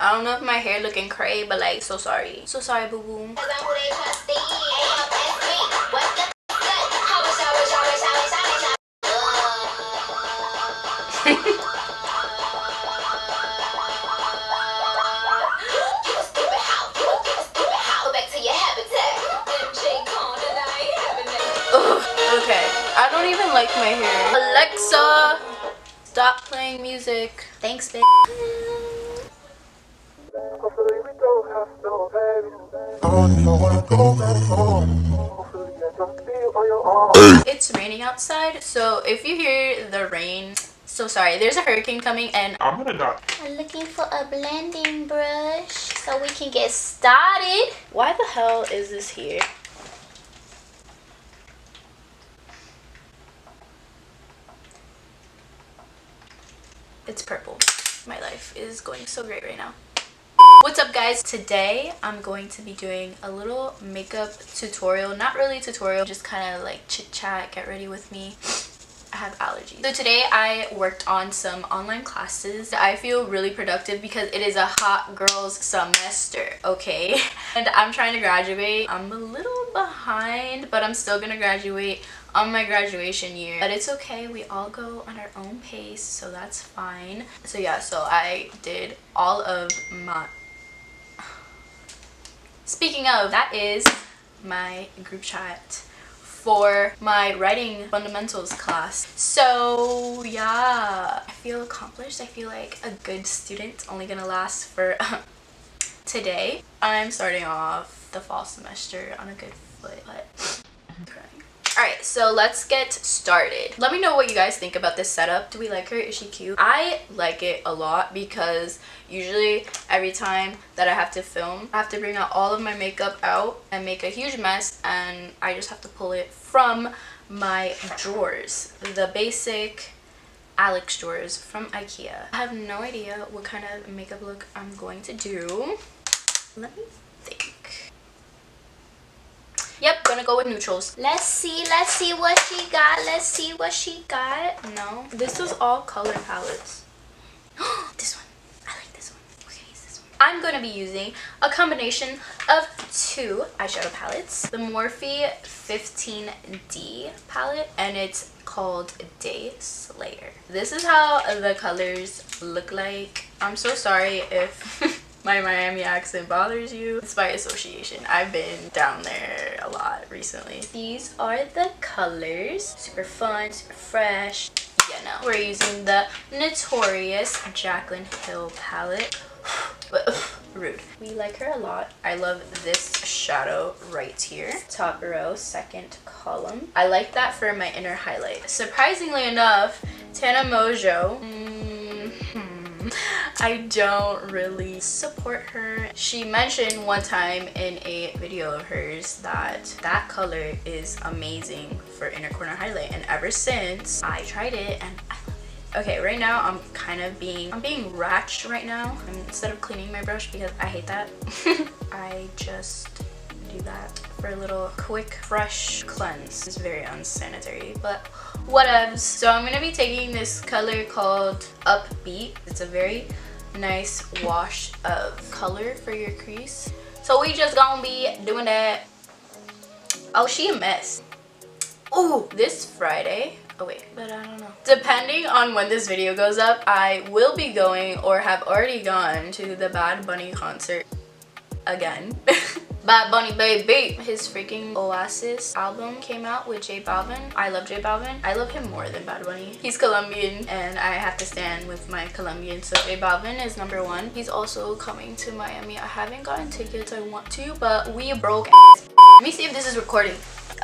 I don't know if my hair looking cray, but like, so sorry. So sorry, boo boo. Okay, I don't even like my hair. Alexa, stop playing music. Thanks, babe. It's raining outside, so if you hear the rain, so sorry. There's a hurricane coming and I'm gonna die. I'm looking for a blending brush so we can get started. Why the hell is this here? It's purple. My life is going so great right now. What's up, guys? Today I'm going to be doing a little makeup tutorial. Not really tutorial, just kind of like chit chat, get ready with me. I have allergies. So today I worked on some online classes. I feel really productive because it is a hot girls semester, okay? And I'm trying to graduate. I'm a little behind, but I'm still gonna graduate on my graduation year. But it's okay, we all go on our own pace, so that's fine. So yeah, so I did all of my... Speaking of, that is my group chat for my writing fundamentals class. So yeah, I feel accomplished. I feel like a good student. Only gonna last for today. I'm starting off the fall semester on a good foot, but I'm crying. Alright, so let's get started. Let me know what you guys think about this setup. Do we like her? Is she cute? I like it a lot because usually every time that I have to film, I have to bring out all of my makeup out and make a huge mess, and I just have to pull it from my drawers. The basic ISLOH drawers from IKEA. I have no idea what kind of makeup look I'm going to do. Let me think. Yep, gonna go with neutrals. Let's see what she got. Let's see what she got. No, this is all color palettes. This one, I like this one. Okay, it's this one. I'm gonna be using a combination of two eyeshadow palettes. The Morphe 15D palette, and it's called Day Slayer. This is how the colors look like. I'm so sorry if my Miami accent bothers you. It's by association. I've been down there a lot recently. These are the colors. Super fun, super fresh. Yeah, no. We're using the notorious Jaclyn Hill palette. Rude. We like her a lot. I love this shadow right here. Top row, second column. I like that for my inner highlight. Surprisingly enough, Tana Mojo, I don't really support her. She mentioned one time in a video of hers that that color is amazing for inner corner highlight, and ever since I tried it and I love it. Okay, right now I'm being ratched right now. Instead of cleaning my brush, because I hate that, I just do that for a little quick fresh cleanse. It's very unsanitary, but whatevs. So I'm gonna be taking this color called Upbeat. It's a very nice wash of color for your crease. So we just gonna be doing that. Oh, she a mess. Oh, this Friday. Oh wait, but I don't know. Depending on when this video goes up, I will be going or have already gone to the Bad Bunny concert again. Bad Bunny, baby. His freaking Oasis album came out with J Balvin. I love J Balvin. I love him more than Bad Bunny. He's Colombian and I have to stand with my Colombian, so J Balvin is #1. He's also coming to Miami. I haven't gotten tickets. I want to, but we broke ass. Let me see if this is recording.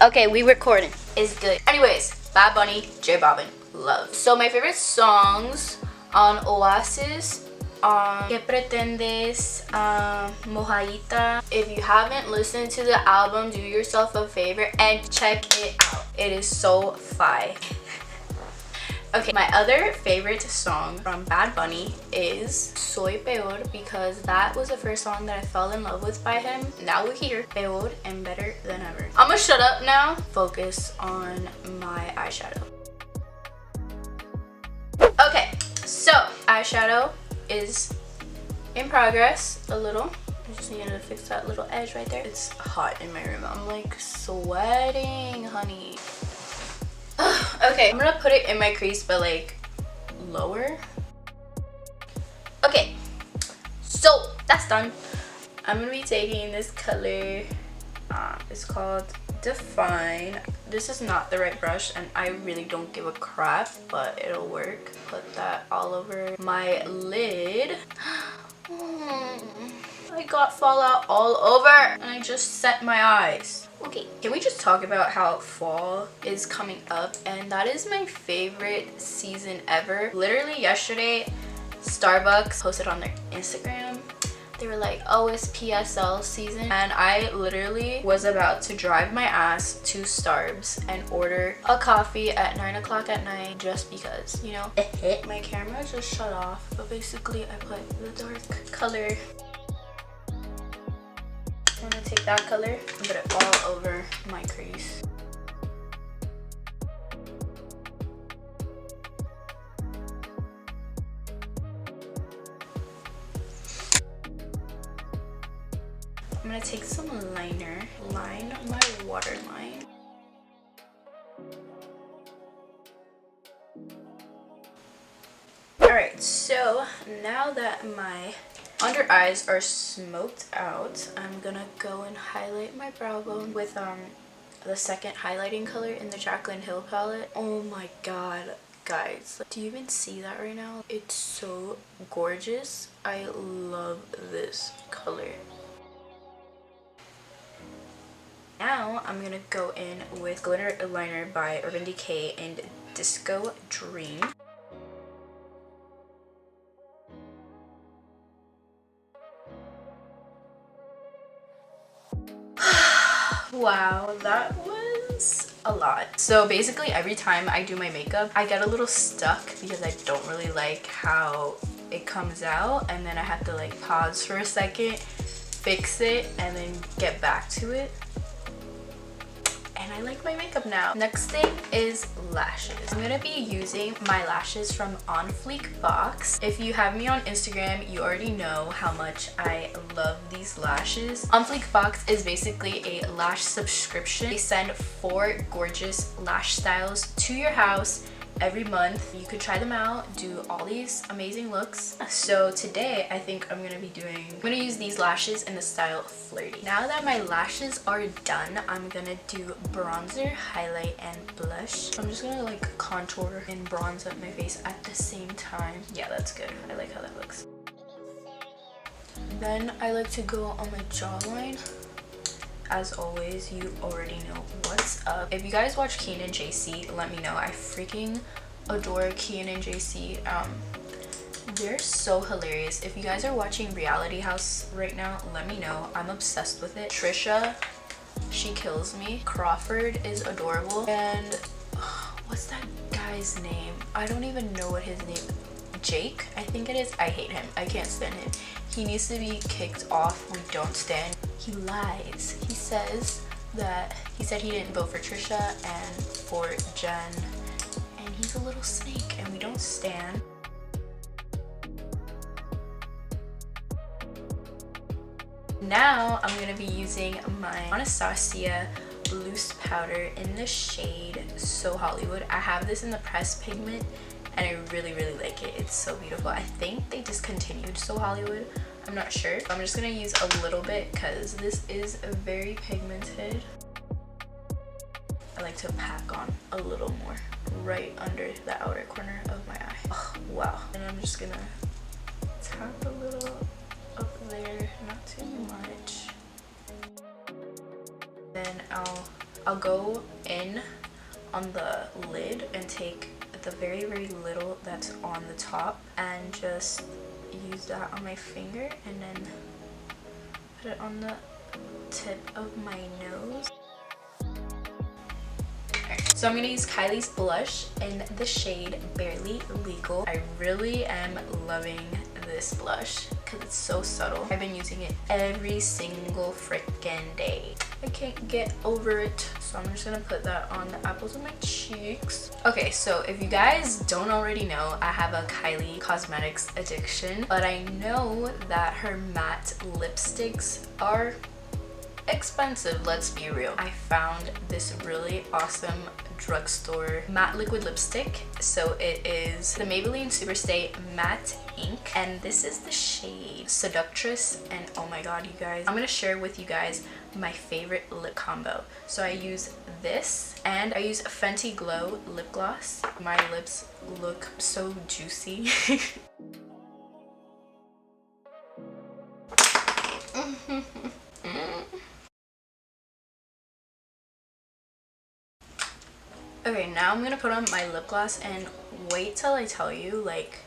Okay, we recording. It's good. Anyways, Bad Bunny, J Balvin. Love. So my favorite songs on Oasis, ¿Qué pretendes? Mojadita. If you haven't listened to the album, do yourself a favor and check it out. It is so fire. Okay, my other favorite song from Bad Bunny is Soy Peor, because that was the first song that I fell in love with by him. Now we're here. Peor and better than ever. I'm gonna shut up now. Focus on my eyeshadow. Okay, so eyeshadow is In progress a little. I just needed to fix that little edge right there. It's hot in my room. I'm like sweating, honey. Okay, I'm gonna put it in my crease, but like lower. Okay, so that's done. I'm gonna be taking this color. It's called Define. This is not the right brush and I really don't give a crap, but it'll work. Put that all over my lid. I got fallout all over and I just set my eyes. Okay, can we just talk about how fall is coming up? And that is my favorite season ever. Literally yesterday, Starbucks posted on their Instagram. They were like, oh, it's PSL season. And I literally was about to drive my ass to Starbucks and order a coffee at 9 o'clock at night just because, you know. My camera just shut off, but basically I put the dark color. I'm gonna take that color and put it all over my crease. I'm gonna take some liner, line my waterline. Alright, so now that my under eyes are smoked out, I'm gonna go and highlight my brow bone with the second highlighting color in the Jaclyn Hill palette. Oh my god, guys, do you even see that right now? It's so gorgeous. I love this color. Now I'm gonna go in with glitter liner by Urban Decay and Disco Dream. Wow, that was a lot. So basically every time I do my makeup, I get a little stuck because I don't really like how it comes out, and then I have to like pause for a second, fix it, and then get back to it. And I like my makeup now. Next thing is lashes. I'm gonna be using my lashes from On Fleek Box. If you have me on Instagram, you already know how much I love these lashes. On Fleek Box is basically a lash subscription. They send 4 gorgeous lash styles to your house every month. You could try them out, do all these amazing looks. So today I think I'm gonna use these lashes in the style Flirty. Now that my lashes are done, I'm gonna do bronzer, highlight, and blush. I'm just gonna like contour and bronze up my face at the same time. Yeah, that's good. I like how that looks. Then I like to go on my jawline. As always, you already know what's up. If you guys watch Kenan and JC, let me know. I freaking adore Kenan and JC. They're so hilarious. If you guys are watching Reality House right now, let me know. I'm obsessed with it. Trisha, she kills me. Crawford is adorable. And what's that guy's name? I don't even know what his name is. Jake, I think it is. I hate him. I can't stand him. He needs to be kicked off. We don't stand. He lies. He says that he said he didn't vote for Trisha and for Jen, and he's a little snake and we don't stand. Now I'm gonna be using my Anastasia loose powder in the shade So Hollywood. I have this in the pressed pigment and I really like it. It's so beautiful. I think they discontinued So Hollywood. I'm not sure. I'm just gonna use a little bit because this is very pigmented. I like to pack on a little more right under the outer corner of my eye. Oh, wow. And I'm just gonna tap a little up there, not too much. Then I'll go in on the lid and take the very little that's on the top and just use that on my finger and then put it on the tip of my nose. Alright, so I'm gonna use Kylie's blush in the shade Barely Legal. I really am loving this blush because it's so subtle. I've been using it every single freaking day. I can't get over it. So I'm just gonna put that on the apples of my cheeks. Okay, so if you guys don't already know, I have a Kylie Cosmetics addiction, but I know that her matte lipsticks are expensive, let's be real. I found this really awesome drugstore matte liquid lipstick. So it is the Maybelline Superstay Matte Ink, and this is the shade Seductress. And oh my god, you guys, I'm gonna share with you guys my favorite lip combo. So I use this and I use Fenty Glow lip gloss. My lips look so juicy. Okay, now I'm gonna put on my lip gloss and wait till I tell you, like,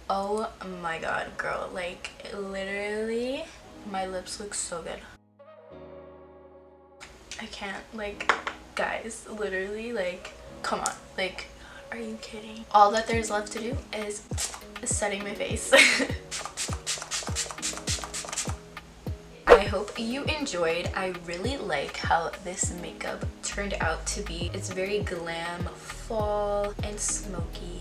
oh my god, girl, like, literally, my lips look so good. I can't, like, guys, literally, like, come on, like, are you kidding? All that there's left to do is setting my face. I hope you enjoyed. I really like how this makeup turned out to be. It's very glam, fall, and smoky.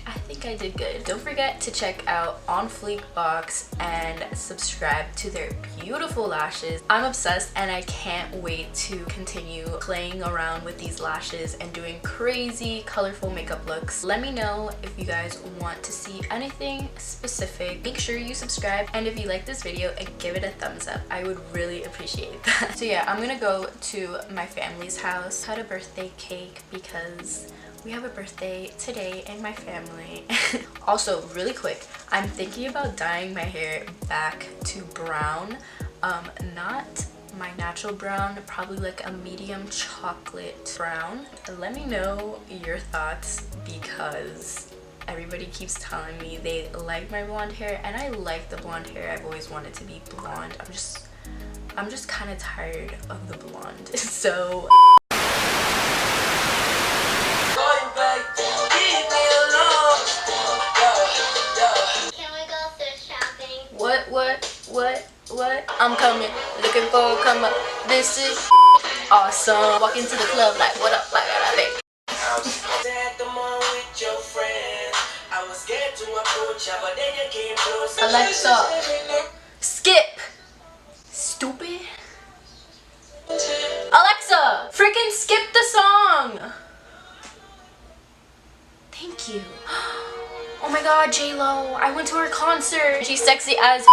I think I did good. Don't forget to check out On Fleek Box and subscribe to their beautiful lashes. I'm obsessed and I can't wait to continue playing around with these lashes and doing crazy colorful makeup looks. Let me know if you guys want to see anything specific. Make sure you subscribe, and if you like this video, and give it a thumbs up. I would really appreciate that. So yeah, I'm gonna go to my family's house, cut a birthday cake because we have a birthday today in my family. Also, really quick, I'm thinking about dyeing my hair back to brown. Not my natural brown, probably like a medium chocolate brown. Let me know your thoughts because everybody keeps telling me they like my blonde hair, and I like the blonde hair. I've always wanted to be blonde. I'm just kind of tired of the blonde. So what? I'm coming, looking for a come up. This is awesome. Walk into the club like, what up, like that. Alexa, skip. Stupid. Alexa, freaking skip the song. Thank you. Oh my god, J-Lo, I went to her concert. She's sexy as